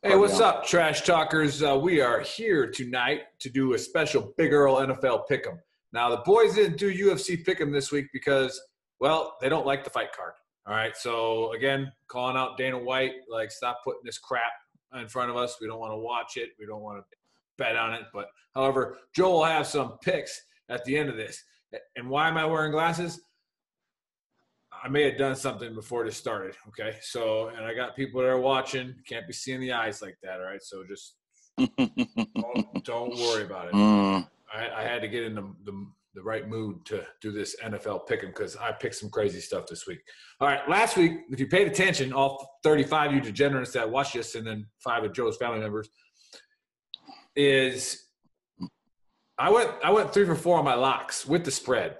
Hey, what's up, trash talkers? We are here tonight to do a special Big Earl NFL Pick'em. Now, the boys didn't do UFC Pick'em this week because, well, they don't like the fight card. All right, so again, calling out Dana White, like, stop putting this crap in front of us. We don't want to watch it. We don't want to bet on it. But, however, Joe will have some picks at the end of this. And why am I wearing glasses? I may have done something before this started, okay? So, and I got people that are watching. Can't be seeing the eyes like that, all right? So just don't worry about it. I had to get in the right mood to do this NFL pick'em because I picked some crazy stuff this week. All right, last week, if you paid attention, all 35 of you degenerates that watched this and then 5 of Joe's family members, is I went 3 for 4 on my locks with the spread.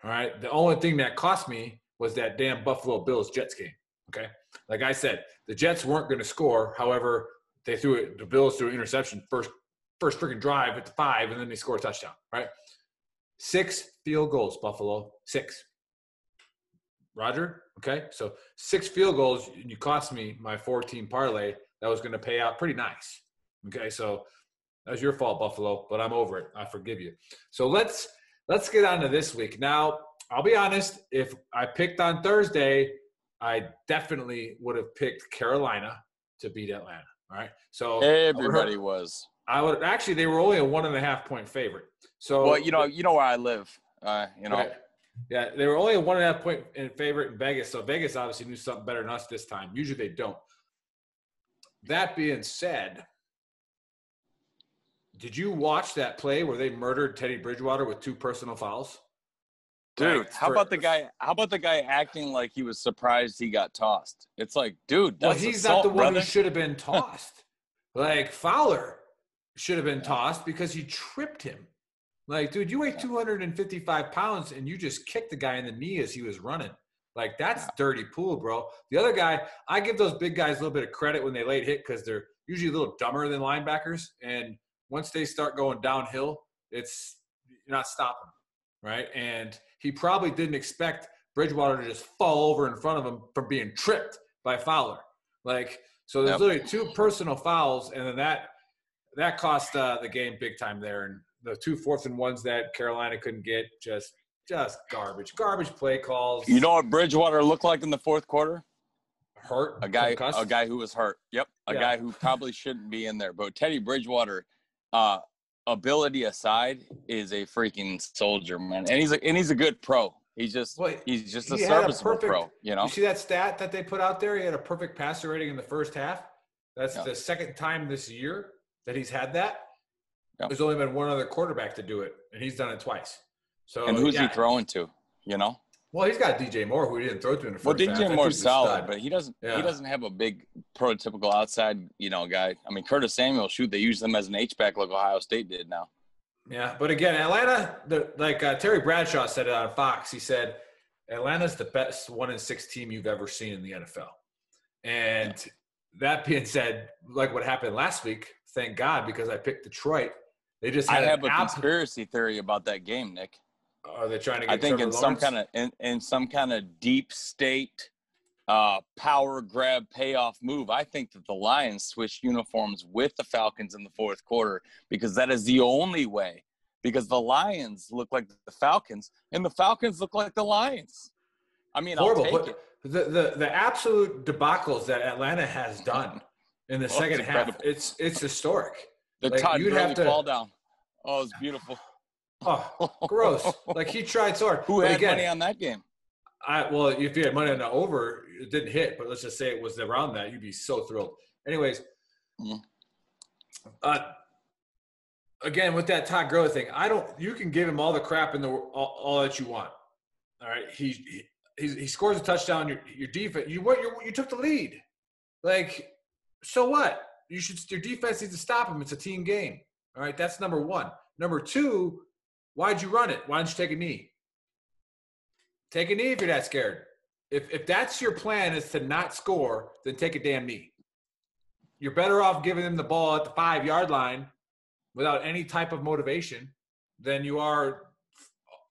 All right, the only thing that cost me was that damn Buffalo Bills-Jets game, okay? Like I said, the Jets weren't going to score. However, the Bills threw an interception first freaking drive at the 5, and then they scored a touchdown, right? 6 field goals, Buffalo. 6. Roger? Okay, so 6 field goals, and you cost me my 14 parlay that was going to pay out pretty nice. Okay, so that was your fault, Buffalo, but I'm over it. I forgive you. So let's get on to this week. Now, I'll be honest, if I picked on Thursday, I definitely would have picked Carolina to beat Atlanta. All right. So everybody was. Actually, they were only a 1.5 point favorite. So well, you know where I live. Right. Yeah, they were only a 1.5 point in favorite in Vegas. So Vegas obviously knew something better than us this time. Usually they don't. That being said, did you watch that play where they murdered Teddy Bridgewater with 2 personal fouls? Dude, how about the guy acting like he was surprised he got tossed? It's like, dude, that's he's assault, not the one brother. who should have been tossed. Like, Fowler should have been tossed because he tripped him. Like, dude, you weigh 255 pounds and you just kicked the guy in the knee as he was running. Like, that's dirty pool, bro. The other guy, I give those big guys a little bit of credit when they late hit because they're usually a little dumber than linebackers. And once they start going downhill, you're not stopping them, right? And he probably didn't expect Bridgewater to just fall over in front of him from being tripped by Fowler. Like, so there's literally 2 personal fouls, and then that cost the game big time there. And the 2 4th and 1s that Carolina couldn't get, just garbage play calls. You know what Bridgewater looked like in the 4th quarter? Hurt. A guy who was hurt. Yep, a guy who probably shouldn't be in there. But Teddy Bridgewater, ability aside, is a freaking soldier, man, and he's a good pro. He's just a serviceable pro. You know. You see that stat that they put out there? He had a perfect passer rating in the first half. That's the second time this year that he's had that. Yep. There's only been one other quarterback to do it, and he's done it twice. So and who's he throwing to? You know. Well, he's got DJ Moore, who he didn't throw to in the first half. Well, DJ Moore's solid, but he doesn't have a big prototypical outside, guy. I mean, Curtis Samuel, they use them as an H-back like Ohio State did now. Yeah, but again, Atlanta, Terry Bradshaw said it on Fox. He said, Atlanta's the best 1-6 team you've ever seen in the NFL. And that being said, like what happened last week, thank God, because I picked Detroit. They just had I have a conspiracy theory about that game, Nick. Are they trying to get I think Trevor Lawrence? in some kind of deep state power grab payoff move, I think that the Lions switched uniforms with the Falcons in the 4th quarter because that is the only way. Because the Lions look like the Falcons and the Falcons look like the Lions. I mean, horrible. I'll take it. The absolute debacles that Atlanta has done in the second half, it's historic. The Todd Gurley fall down. Oh, it's beautiful. Oh, gross. Like, he tried so hard. Who had money on that game? Well, if you had money on the over, it didn't hit, but let's just say it was around that, you'd be so thrilled. Anyways, again, with that Todd Gurley thing, you can give him all the crap in all that you want. All right. He scores a touchdown, your defense, you took the lead. Like, so what? Your defense needs to stop him. It's a team game. All right. That's number 1. Number 2, why'd you run it? Why don't you take a knee? Take a knee if you're that scared. If that's your plan is to not score, then take a damn knee. You're better off giving them the ball at the 5-yard line without any type of motivation than you are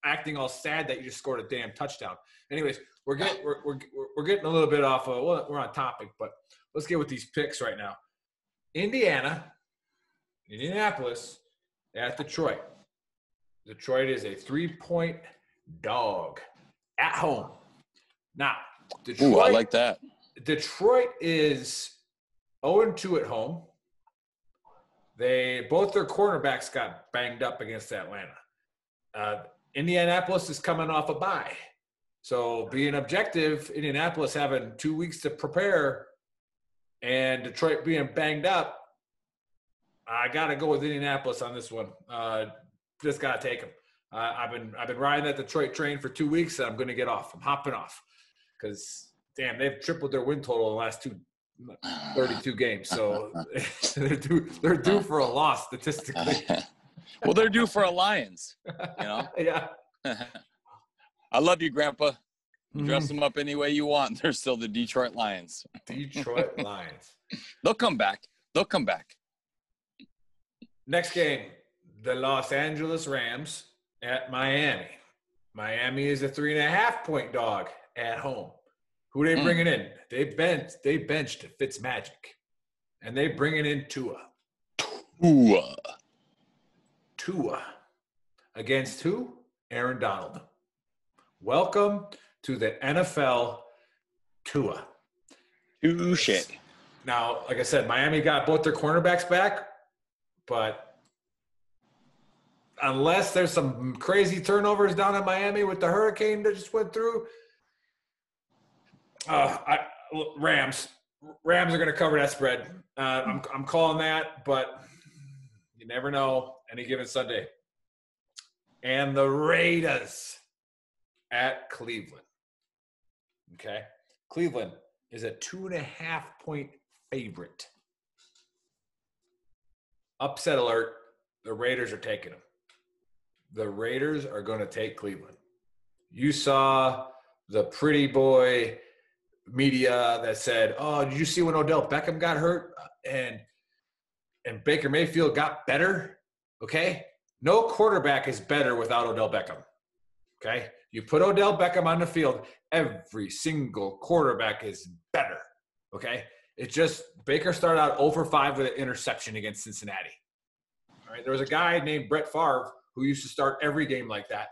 acting all sad that you just scored a damn touchdown. Anyways, we're getting a little bit off. We're on topic, but let's get with these picks right now. Indianapolis at Detroit. Detroit is a 3-point dog at home. Now, Detroit. Ooh, I like that. Detroit is 0-2 at home. Both their cornerbacks got banged up against Atlanta. Indianapolis is coming off a bye. So being objective, Indianapolis having 2 weeks to prepare and Detroit being banged up, I got to go with Indianapolis on this one. Just got to take them. I've been riding that Detroit train for 2 weeks, and I'm going to get off. I'm hopping off because, damn, they've tripled their win total in the last 32 games. So they're due for a loss statistically. Well, they're due for a Lions, Yeah. I love you, Grandpa. Dress them up any way you want. They're still the Detroit Lions. Detroit Lions. They'll come back. Next game, the Los Angeles Rams at Miami. Miami is a 3.5-point dog at home. Who they bringing in? They benched Fitzmagic, and they bringing in Tua. Tua against who? Aaron Donald. Welcome to the NFL, Tua. Touche. Now, like I said, Miami got both their cornerbacks back, but unless there's some crazy turnovers down in Miami with the hurricane that just went through, Rams are going to cover that spread. I'm calling that, but you never know any given Sunday. And the Raiders at Cleveland. Okay. Cleveland is a 2.5-point favorite. Upset alert. The Raiders are taking them. The Raiders are going to take Cleveland. You saw the pretty boy media that said, oh, did you see when Odell Beckham got hurt and Baker Mayfield got better? Okay. No quarterback is better without Odell Beckham. Okay. You put Odell Beckham on the field, every single quarterback is better. Okay. It's just Baker started out 0-for-5 with an interception against Cincinnati. All right. There was a guy named Brett Favre who used to start every game like that.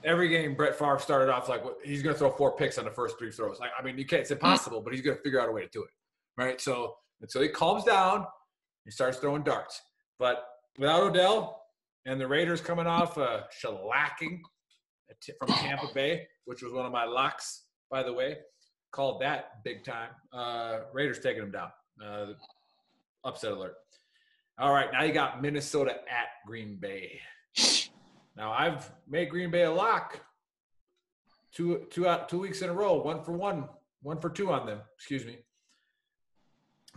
Every game, Brett Favre started off like he's going to throw 4 picks on the first 3 throws. Like, I mean, you can't. It's impossible, but he's going to figure out a way to do it, right? So until he calms down, he starts throwing darts. But without Odell and the Raiders coming off a shellacking from Tampa Bay, which was one of my locks, by the way, called that big time. Raiders taking them down. Upset alert. All right, now you got Minnesota at Green Bay. Now, I've made Green Bay a lock 2 weeks in a row, 1 for 2 on them. Excuse me.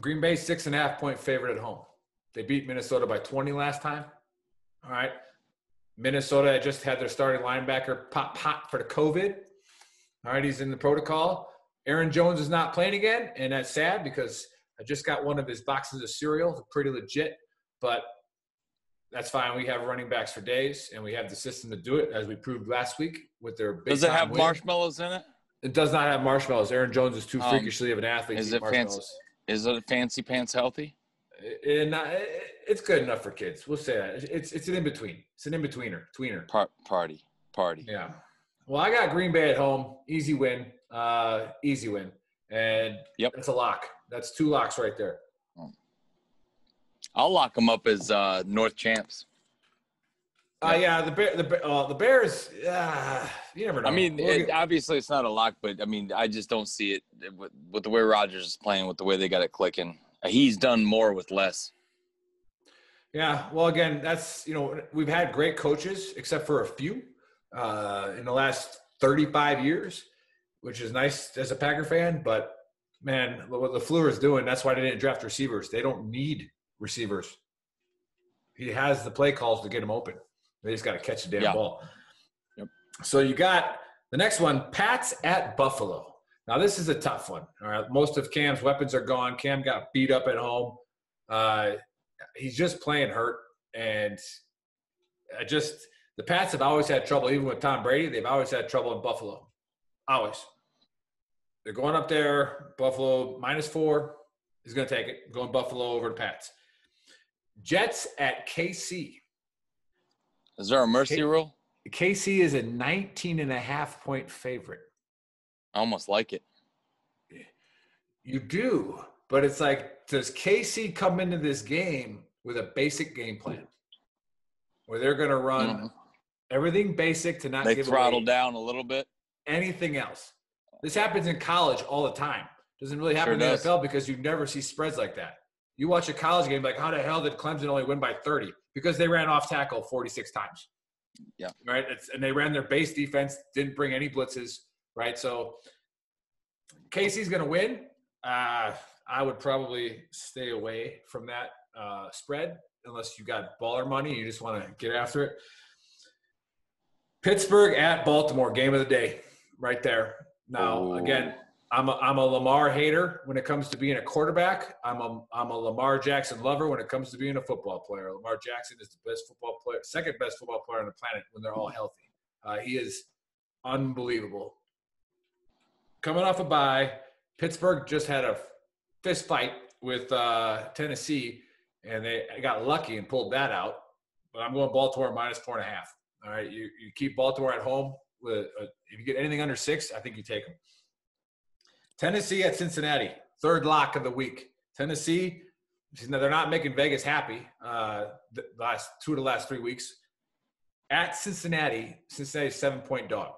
Green Bay 6.5-point favorite at home. They beat Minnesota by 20 last time. All right. Minnesota just had their starting linebacker pop for the COVID. All right, he's in the protocol. Aaron Jones is not playing again, and that's sad because I just got one of his boxes of cereal. It's pretty legit, but that's fine. We have running backs for days, and we have the system to do it, as we proved last week with their big Does it have win. marshmallows in it? It does not have marshmallows. Aaron Jones is too freakishly of an athlete to eat marshmallows. Is it fancy pants healthy? It's good enough for kids. We'll say that. It's an in-between. It's an in-betweener. Tweener. Party. Yeah. Well, I got Green Bay at home. Easy win. And It's a lock. That's 2 locks right there. I'll lock them up as North champs. Yeah, the Bears. You never know. I mean, obviously it's not a lock, but I mean, I just don't see it with the way Rodgers is playing, with the way they got it clicking. He's done more with less. Yeah. Well, again, that's we've had great coaches, except for a few in the last 35 years, which is nice as a Packer fan. But man, what LaFleur is doing, that's why they didn't draft receivers. They don't need receivers. He has the play calls to get them open. They just got to catch the damn ball. Yep. So you got the next one, Pats at Buffalo. Now, this is a tough one. All right. Most of Cam's weapons are gone. Cam got beat up at home. He's just playing hurt. And the Pats have always had trouble, even with Tom Brady. They've always had trouble in Buffalo. Always. They're going up there, Buffalo -4. He's going to take it. Going Buffalo over to Pats. Jets at KC. Is there a mercy rule? KC is a 19.5-point favorite. I almost like it. You do, but it's like, does KC come into this game with a basic game plan where they're going to run everything basic to not They give throttle away down a little bit. anything else? This happens in college all the time. Doesn't really happen in the NFL because you never see spreads like that. You watch a college game, like, how the hell did Clemson only win by 30? Because they ran off tackle 46 times. Yeah. Right. And they ran their base defense, didn't bring any blitzes. Right. So KC's going to win. I would probably stay away from that spread unless you got baller money and you just want to get after it. Pittsburgh at Baltimore, game of the day, right there. Now, again, I'm a Lamar hater when it comes to being a quarterback. I'm a Lamar Jackson lover when it comes to being a football player. Lamar Jackson is the best football player, second best football player on the planet when they're all healthy. He is unbelievable. Coming off a bye, Pittsburgh just had a fist fight with Tennessee, and they got lucky and pulled that out. But I'm going Baltimore -4.5. All right, you keep Baltimore at home. If you get anything under 6, I think you take them. Tennessee at Cincinnati, third lock of the week. Tennessee, they're not making Vegas happy the last 3 weeks. At Cincinnati, Cincinnati's 7-point dog.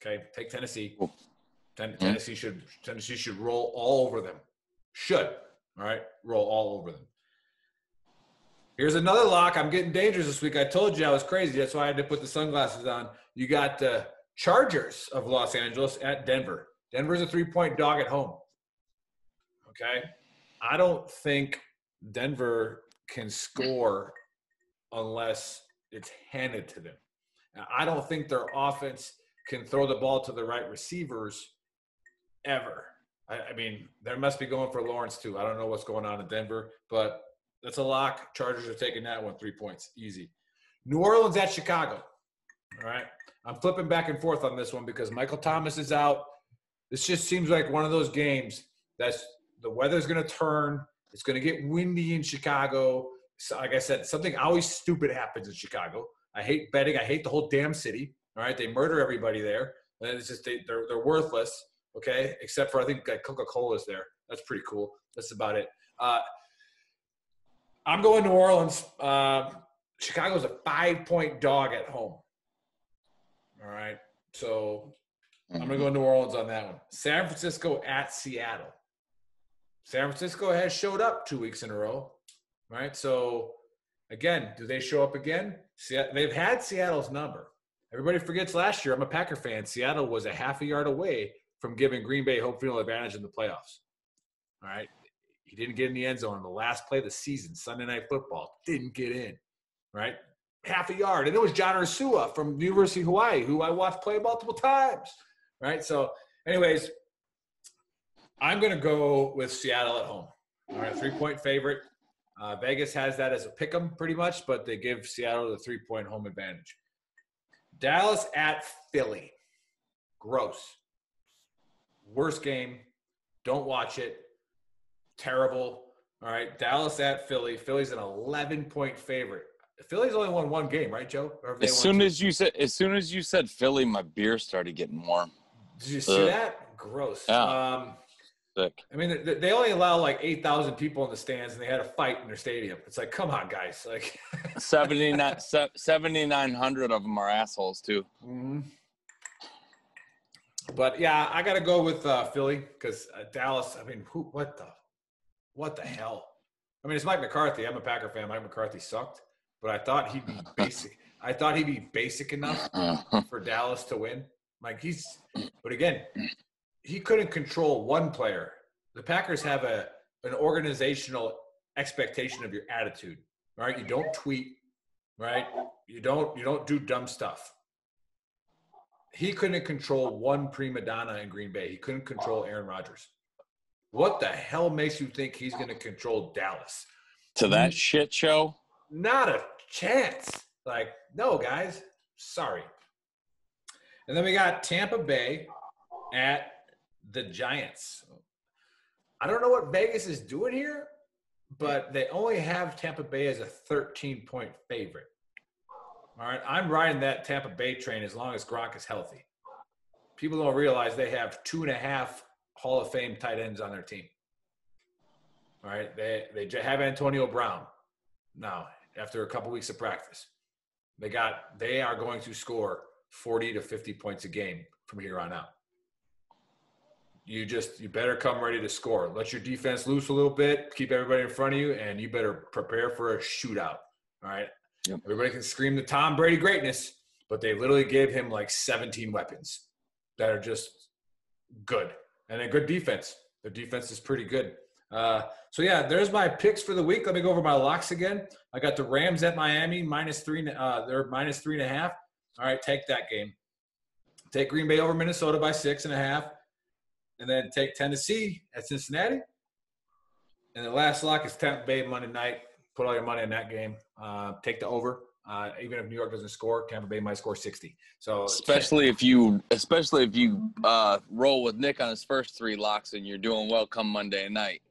Okay, take Tennessee. Tennessee should roll all over them. Should, all right, roll all over them. Here's another lock. I'm getting dangerous this week. I told you I was crazy. That's why I had to put the sunglasses on. You got the Chargers of Los Angeles at Denver. Denver's a 3-point dog at home. Okay? I don't think Denver can score unless it's handed to them. Now, I don't think their offense can throw the ball to the right receivers ever. I mean, they must be going for Lawrence too. I don't know what's going on in Denver, but that's a lock. Chargers are taking that one, 3 points. Easy. New Orleans at Chicago. All right? I'm flipping back and forth on this one because Michael Thomas is out. This just seems like one of those games that's the weather's going to turn. It's going to get windy in Chicago. So, like I said, something always stupid happens in Chicago. I hate betting. I hate the whole damn city. All right, they murder everybody there. And it's just they're worthless. Okay, except for I think like Coca-Cola's there. That's pretty cool. That's about it. I'm going New Orleans. Chicago's a 5-point dog at home. All right, so I'm going to go New Orleans on that one. San Francisco at Seattle. San Francisco has showed up 2 weeks in a row, right? So, again, do they show up again? They've had Seattle's number. Everybody forgets last year, I'm a Packer fan, Seattle was a half a yard away from giving Green Bay home field advantage in the playoffs. All right? He didn't get in the end zone on the last play of the season, Sunday Night Football. Didn't get in, right? Half a yard. And it was John Ursua from the University of Hawaii, who I watched play multiple times, right? So, anyways, I'm going to go with Seattle at home. All right, 3-point favorite. Vegas has that as a pick 'em pretty much, but they give Seattle the 3-point home advantage. Dallas at Philly. Gross. Worst game. Don't watch it. Terrible. All right, Dallas at Philly. Philly's an 11-point favorite. Philly's only won one game, right, Joe? As soon as you said Philly, my beer started getting warm. Did you see that? Gross. Yeah. Sick. I mean, they only allow like 8,000 people in the stands, and they had a fight in their stadium. It's like, come on, guys. Like 7,900 of them are assholes too. Mm-hmm. But yeah, I got to go with Philly because Dallas. I mean, what the hell? I mean, it's Mike McCarthy. I'm a Packer fan. Mike McCarthy sucked, but I thought he'd be basic. I thought he'd be basic enough for Dallas to win. Like but again, he couldn't control one player. The Packers have an organizational expectation of your attitude, right? You don't tweet, right? You don't do dumb stuff. He couldn't control one prima donna in Green Bay. He couldn't control Aaron Rodgers. What the hell makes you think he's going to control Dallas? To that shit show? Not a chance. Like, no, guys. Sorry. And then we got Tampa Bay at the Giants. I don't know what Vegas is doing here, but they only have Tampa Bay as a 13-point favorite. All right, I'm riding that Tampa Bay train as long as Gronk is healthy. People don't realize they have 2.5 Hall of Fame tight ends on their team. All right, they have Antonio Brown now after a couple weeks of practice. They are going to score 40 to 50 points a game from here on out. You better come ready to score. Let your defense loose a little bit, keep everybody in front of you, and you better prepare for a shootout. All right. Yep. Everybody can scream the Tom Brady greatness, but they literally gave him like 17 weapons that are just good and a good defense. Their defense is pretty good. So yeah, there's my picks for the week. Let me go over my locks again. I got the Rams at Miami -3. They're -3.5. All right, take that game. Take Green Bay over Minnesota by 6.5, and then take Tennessee at Cincinnati. And the last lock is Tampa Bay Monday night. Put all your money in that game. Take the over. Even if New York doesn't score, Tampa Bay might score 60. So especially if you roll with Nick on his first 3 locks and you're doing well come Monday night.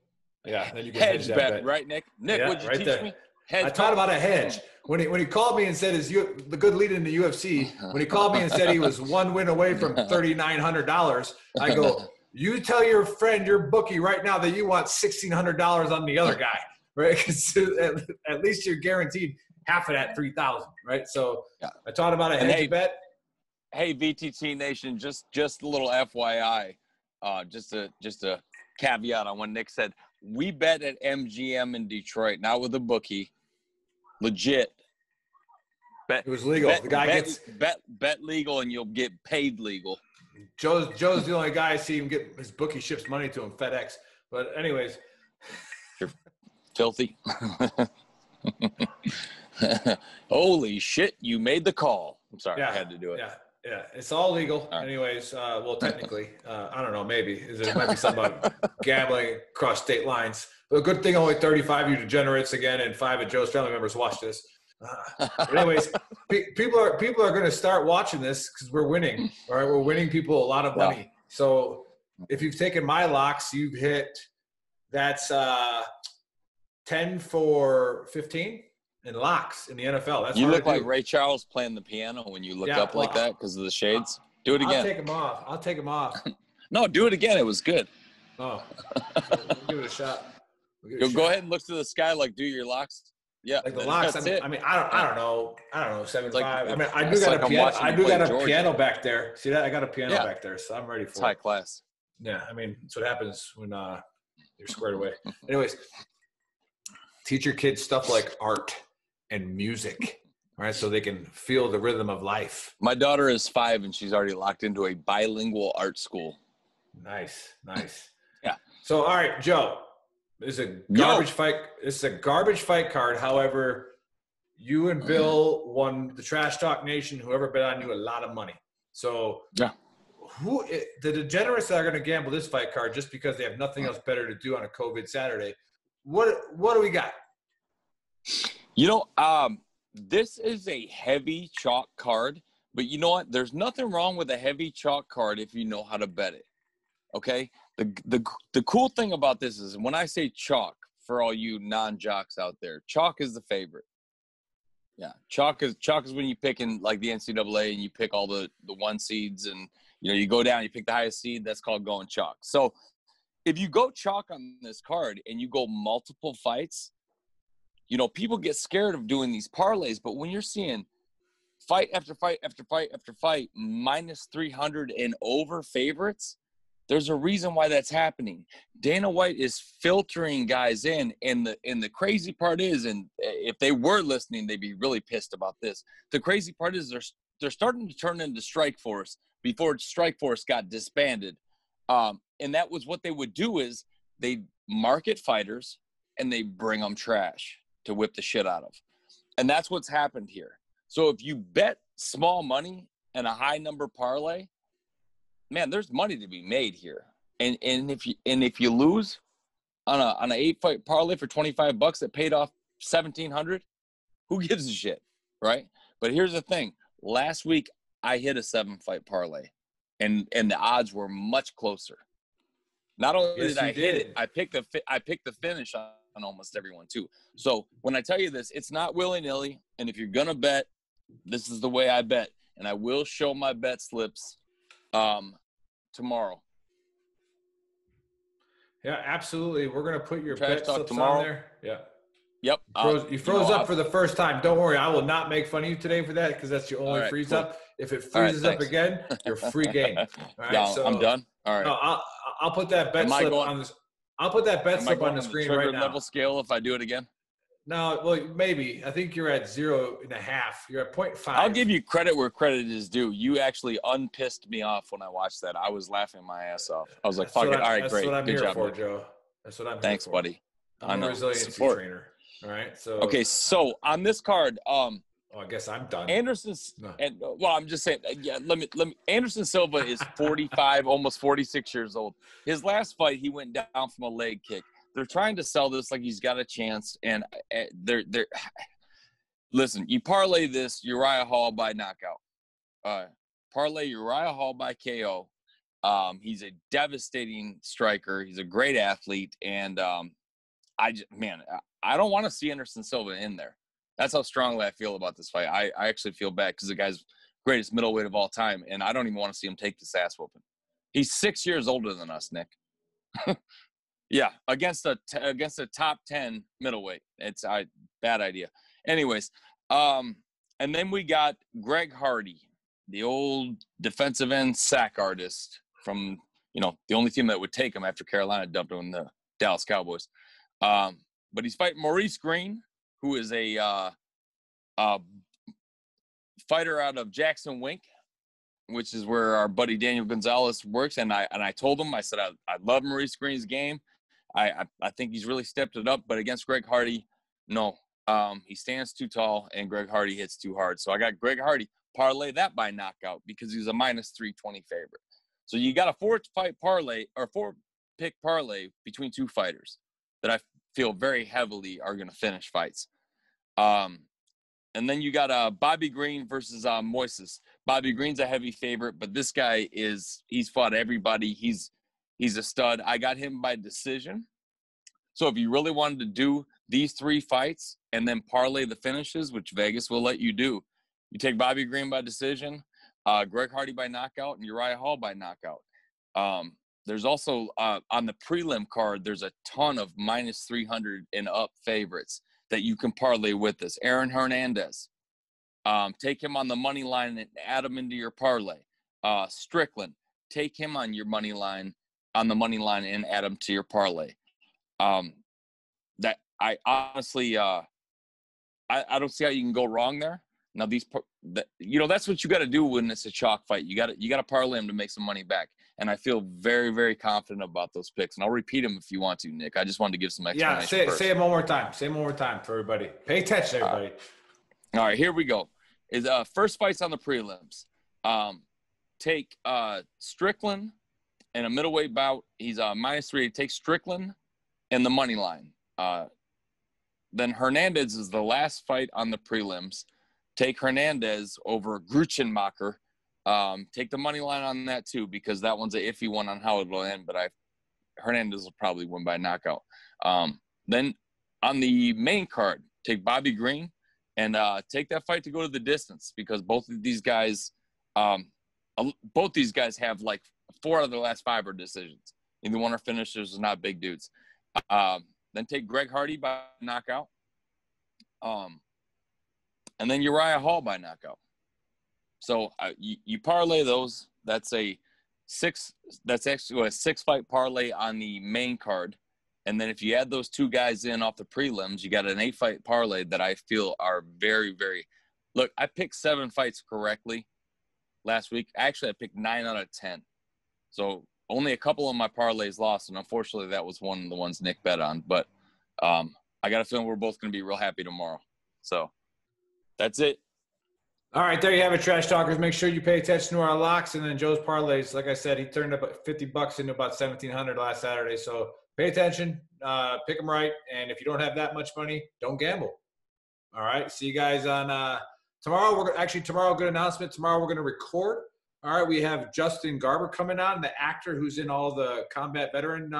Yeah, then you can hedge bet, right, Nick? Nick, what'd you teach me? I taught about a hedge. When he called me and said, the good lead in the UFC, when he called me and said he was 1 win away from $3,900, I go, you tell your friend, your bookie right now that you want $1,600 on the other guy, right? Because at least you're guaranteed half of that 3,000, right? So yeah. I taught about a hedge bet. Hey, VTT Nation, just a little FYI, just a caveat on what Nick said. We bet at MGM in Detroit, not with a bookie. Legit. It was legal. The guy gets bet legal, and you'll get paid legal. Joe's the only guy I see him get his bookie ships money to him, FedEx. But anyways, you're filthy. Holy shit! You made the call. I'm sorry, I had to do it. Yeah, it's all legal. All right. Anyways, well, technically, I don't know. Maybe there might be something about gambling across state lines. But a good thing, only 35 of you degenerates again, and 5 of Joe's family members watch this. But anyways, people are going to start watching this because we're winning. All right, we're winning people a lot of money. Yeah. So if you've taken my locks, you've hit. That's 10 for 15. In locks in the NFL. That's you look like Ray Charles playing the piano when you look up like that because of the shades. Do it again. I'll take them off. No, do it again. It was good. Oh, we'll give it a shot. Go ahead and look to the sky like do your locks. Yeah, like the locks. I mean, I don't know. 7.5. I mean, I do got a piano. I do got a piano back there. See that? I got a piano back there, so I'm ready for it. High class. Yeah, I mean, that's what happens when you're squared away. Anyways, teach your kids stuff like art and music, right? So they can feel the rhythm of life. My daughter is 5 and she's already locked into a bilingual art school. Nice. Yeah. So, all right, Joe, this is a garbage fight. This is a garbage fight card. However, you and Bill won the Trash Talk Nation. Whoever bet on you a lot of money. So, the degenerates that are going to gamble this fight card just because they have nothing else better to do on a COVID Saturday. What do we got? This is a heavy chalk card, but you know what? There's nothing wrong with a heavy chalk card if you know how to bet it. Okay? The cool thing about this is when I say chalk, for all you non-jocks out there, chalk is the favorite. Yeah, chalk is when you pick in like the NCAA and you pick all the 1 seeds and you go down, you pick the highest seed. That's called going chalk. So if you go chalk on this card and you go multiple fights, people get scared of doing these parlays, but when you're seeing fight after fight after fight after fight, -300 and over favorites, there's a reason why that's happening. Dana White is filtering guys in, and the crazy part is, and if they were listening, they'd be really pissed about this. The crazy part is they're starting to turn into Strikeforce before Strikeforce got disbanded. And that was what they would do is they market fighters and they bring them trash to whip the shit out of. And that's what's happened here. So if you bet small money and a high number parlay, man, there's money to be made here. And if you lose on an 8-fight parlay for $25 that paid off $1,700, who gives a shit, right? But here's the thing. Last week I hit a 7-fight parlay and the odds were much closer. Not only Yes, did I you hit did. it, I picked the finish on almost everyone too. So when I tell you this, it's not willy-nilly. And if you're gonna bet, this is the way I bet, and I will show my bet slips tomorrow. Yeah, absolutely. We're gonna put your Trash bet talk slips on tomorrow. there. Yeah. Yep. You froze up for the first time. Don't worry, I will not make fun of you today for that because that's your only freeze cool. up. If it All right, freezes up thanks. again, you're free game. All right, Yeah, so I'm done. All right. no, I'll put that bet slip on this. I'll put that bet Am I slip on going the on the screen trigger right now. level scale if I do it again? No, well, maybe. I think you're at 0.5. You're at 0.5. I'll give you credit where credit is due. You actually unpissed me off when I watched that. I was laughing my ass off. I was like, fuck it. All right, that's great. what I'm Good here job, for, Nick. Joe. That's what I'm here Thanks, for. buddy. I'm a resiliency Support. trainer. All right. So okay, so on this card, I guess I'm done. Anderson's No. I'm just saying, yeah, let me Anderson Silva is 45, almost 46 years old. His last fight, he went down from a leg kick. They're trying to sell this like he's got a chance, and they're listen, you parlay this Uriah Hall by knockout. Parlay Uriah Hall by KO. He's a devastating striker. He's a great athlete, and I don't want to see Anderson Silva in there. That's how strongly I feel about this fight. I actually feel bad because the guy's greatest middleweight of all time, and I don't even want to see him take this ass whooping. He's 6 years older than us, Nick. Yeah, against a top 10 middleweight. It's a bad idea. Anyways, and then we got Greg Hardy, the old defensive end sack artist from, the only team that would take him after Carolina dumped him in the Dallas Cowboys. But he's fighting Maurice Green, who is a fighter out of Jackson Wink, which is where our buddy Daniel Gonzalez works. And I told him, I said, I love Maurice Green's game. I think he's really stepped it up, but against Greg Hardy, no. He stands too tall, and Greg Hardy hits too hard. So I got Greg Hardy, parlay that by knockout because he's a minus 320 favorite. So you got a 4-fight parlay or 4-pick parlay between two fighters that I feel very heavily are going to finish fights. And then you got Bobby Green versus Moises. Bobby Green's a heavy favorite, but this guy he's fought everybody. He's a stud. I got him by decision. So if you really wanted to do these 3 fights and then parlay the finishes, which Vegas will let you do, you take Bobby Green by decision, Greg Hardy by knockout, and Uriah Hall by knockout. There's also on the prelim card, there's a ton of minus 300 and up favorites that you can parlay with this. Aaron Hernandez, take him on the money line and add him into your parlay. Strickland, take him on your money line, on the money line, and add him to your parlay. That I honestly, I don't see how you can go wrong there. Now that's what you got to do when it's a chalk fight. You got to parlay them to make some money back. And I feel very, very confident about those picks. And I'll repeat them if you want to, Nick. I just wanted to give some explanation. Yeah, say it one more time. Say it one more time for everybody. Pay attention, everybody. All right, here we go. Is first fights on the prelims. Take Strickland in a middleweight bout. He's minus 3. Take Strickland in the money line. Then Hernandez is the last fight on the prelims. Take Hernandez over Gruchenmacher. Take the money line on that too, because that one's an iffy one on how it will end, but Hernandez will probably win by knockout. Then on the main card, take Bobby Green and take that fight to go to the distance, because both these guys have like 4 out of their last 5 are decisions. Either one are finishers, are not big dudes. Then take Greg Hardy by knockout. And then Uriah Hall by knockout. So you parlay those. That's actually a 6-fight parlay on the main card. And then if you add those 2 guys in off the prelims, you got an 8-fight parlay that I feel are very, very – look, I picked 7 fights correctly last week. Actually, I picked 9 out of 10. So only a couple of my parlays lost, and unfortunately that was one of the ones Nick bet on. But I got a feeling we're both going to be real happy tomorrow. So that's it. All right, there you have it, Trash Talkers. Make sure you pay attention to our locks and then Joe's parlays. Like I said, he turned up $50 into about $1,700 last Saturday. So pay attention, pick them right, and if you don't have that much money, don't gamble. All right, see you guys on tomorrow. Tomorrow, good announcement. Tomorrow we're going to record All right, we have Justin Garber coming on, the actor who's in all the combat veteran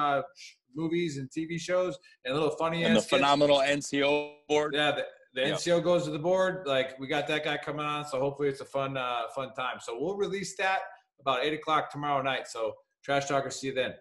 movies and TV shows, and a little funny And the skits. phenomenal NCO board. Yeah, the NCO goes to the board. Like, we got that guy coming on, so hopefully it's a fun time. So we'll release that about 8 o'clock tomorrow night. So Trash Talkers, see you then.